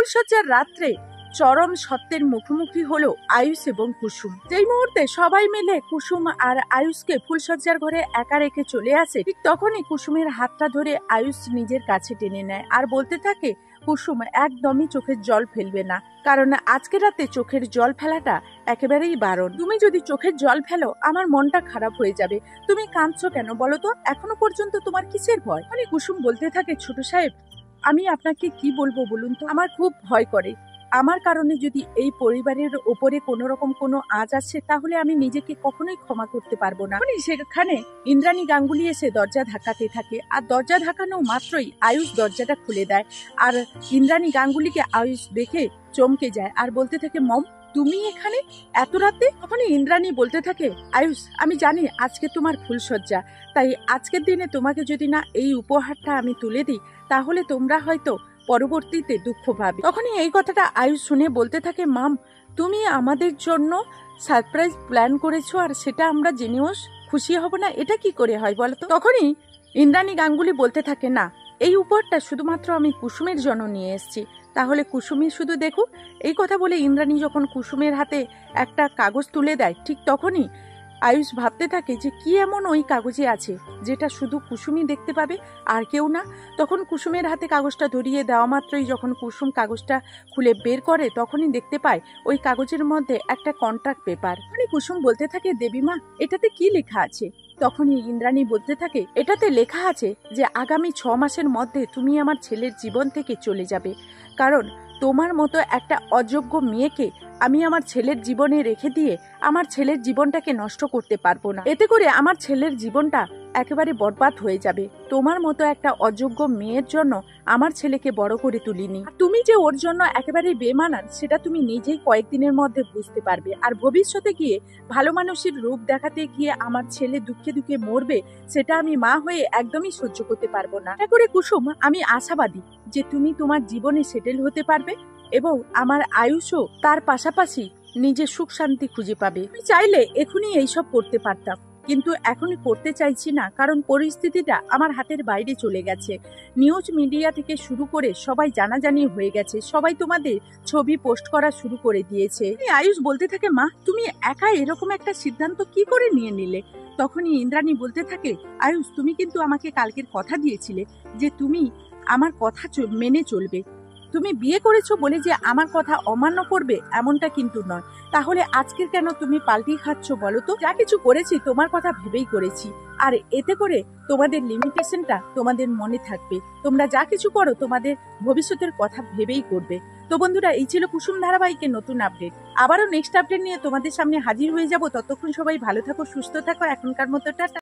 ফুলসজ্জার রাত্রে চরম সত্যের মুখোমুখি হলো আয়ুষ এবং কুসুম। যেই মুহূর্তে সবাই মিলে কুসুম আর আয়ুষকে ফুলসজ্জার ঘরে একা রেখে চলে আসে, ঠিক তখনই কুসুমের হাতটা ধরে আয়ুষ নিজের কাছে টেনে নেয় আর বলতে থাকে, কুসুম একদমই চোখের জল ফেলবে না, কারণ আজকে রাতে চোখের জল ফেলাটা একেবারেই বারণ। তুমি যদি চোখের জল ফেলো আমার মনটা খারাপ হয়ে যাবে। তুমি কাঁদছো কেন বলো তো? এখনো পর্যন্ত তোমার কিসের ভয়? মানে কুসুম বলতে থাকে, ছোট সাহেব আমি আপনাকে কি বলবো বলুন তো, আমার খুব ভয় করে। আমার কারণে যদি এই পরিবারের ওপরে কোনো রকম কোনো আঁচ আসে তাহলে আমি নিজেকে কখনোই ক্ষমা করতে পারবো না। সেখানে ইন্দ্রাণী গাঙ্গুলি এসে দরজা ধাক্কাতে থাকে, আর দরজা ধাক্কানো মাত্রই আয়ুষ দরজাটা খুলে দেয়, আর ইন্দ্রাণী গাঙ্গুলিকে আয়ুষ দেখে চমকে যায় আর বলতে থাকে, মম তুমি এখানে এত রাতে? তখনই ইন্দ্রাণী বলতে থাকে, আয়ুষ আমি জানি আজকে তোমার ফুলসজ্জা, তাই আজকের দিনে তোমাকে যদি না এই উপহারটা আমি তুলে দিই তাহলে তোমরা হয়তো পরবর্তীতে দুঃখ পাবে। তখনই এই কথাটা আয়ুষ শুনে বলতে থাকে, মাম তুমি আমাদের জন্য সারপ্রাইজ প্ল্যান করেছো আর সেটা আমরা জেনেও খুশি হব না, এটা কি করে হয় বলো তো? তখনই ইন্দ্রাণী গাঙ্গুলি বলতে থাকে, না এই উপহারটা শুধুমাত্র আমি কুসুমের জন্য নিয়ে এসেছি, তাহলে কুসুমই শুধু দেখুক। এই কথা বলে ইন্দ্রাণী যখন কুসুমের হাতে একটা কাগজ তুলে দেয়, ঠিক তখনই আয়ুষ ভাবতে থাকে যে কি এমন ওই কাগজে আছে যেটা শুধু কুসুমই দেখতে পাবে আর কেউ না। তখন কুসুমের হাতে কাগজটা ধরিয়ে দেওয়া মাত্রই যখন কুসুম কাগজটা খুলে বের করে তখনই দেখতে পায় ওই কাগজের মধ্যে একটা কন্ট্রাক্ট পেপার। মানে কুসুম বলতে থাকে, দেবীমা এটাতে কি লেখা আছে? তখনই ইন্দ্রাণী বলতে থাকে, এটাতে লেখা আছে যে আগামী 6 মাসের মধ্যে তুমি আমার ছেলের জীবন থেকে চলে যাবে, কারণ তোমার মতো একটা অযোগ্য মেয়েকে আমি আমার ছেলের জীবনে রেখে দিয়ে আমার ছেলের জীবনটাকে নষ্ট করতে পারবো না। এতে করে আমার ছেলের জীবনটা একেবারে বরবাদ হয়ে যাবে। তোমার মতো একটা অযোগ্য মেয়ের জন্য আমার ছেলেকে বড় করে তুলিনি। তুমি যে ওর জন্য একেবারে বেমানান সেটা তুমি নিজেই কয়েকদিনের মধ্যে বুঝতে পারবে, আর ভবিষ্যতে গিয়ে ভালো মানুষের রূপ দেখাতে গিয়ে আমার ছেলে দুঃখে দুঃখে মরবে, সেটা আমি মা হয়ে একদমই সহ্য করতে পারবো না। এটা করে কুসুম আমি আশাবাদী যে তুমি তোমার জীবনে সেটেল হতে পারবে এবং আমার আয়ুষও তার পাশাপাশি নিজের সুখ শান্তি খুঁজে পাবে। আমি চাইলে এখনই এইসব করতে পারতাম, কিন্তু এখনই করতে চাইছি না, কারণ পরিস্থিতিটা আমার হাতের বাইরে চলে গেছে। নিউজ মিডিয়া থেকে শুরু করে সবাই জানাজানি হয়ে গেছে, সবাই তোমাদের ছবি পোস্ট করা শুরু করে দিয়েছে। আয়ুষ বলতে থাকে, মা তুমি একা এরকম একটা সিদ্ধান্ত কি করে নিয়ে নিলে? তখনই ইন্দ্রাণী বলতে থাকে, আয়ুষ তুমি কিন্তু আমাকে কালকের কথা দিয়েছিলে যে তুমি আমার কথা মেনে চলবে। তুমি বিয়ে করেছো বলে যে আমার কথা অমান্য করবে এমনটা কিন্তু নয়, তাহলে আজকের কেন তুমি পাল্টি খাচ্ছ বলো তো? যা কিছু করেছি তোমার কথা ভেবেই করেছি, আর এতে করে তোমাদের লিমিটেশনটা তোমাদের মনে থাকবে। তোমরা যা কিছু করো তোমাদের ভবিষ্যতের কথা ভেবেই করবে। তো বন্ধুরা, এই ছিল কুসুম ধারাবাহিকের নতুন আপডেট। আবারও নেক্সট আপডেট নিয়ে তোমাদের সামনে হাজির হয়ে যাব। ততক্ষণ সবাই ভালো থাকো, সুস্থ থাকো। এখনকার মতো টাটা।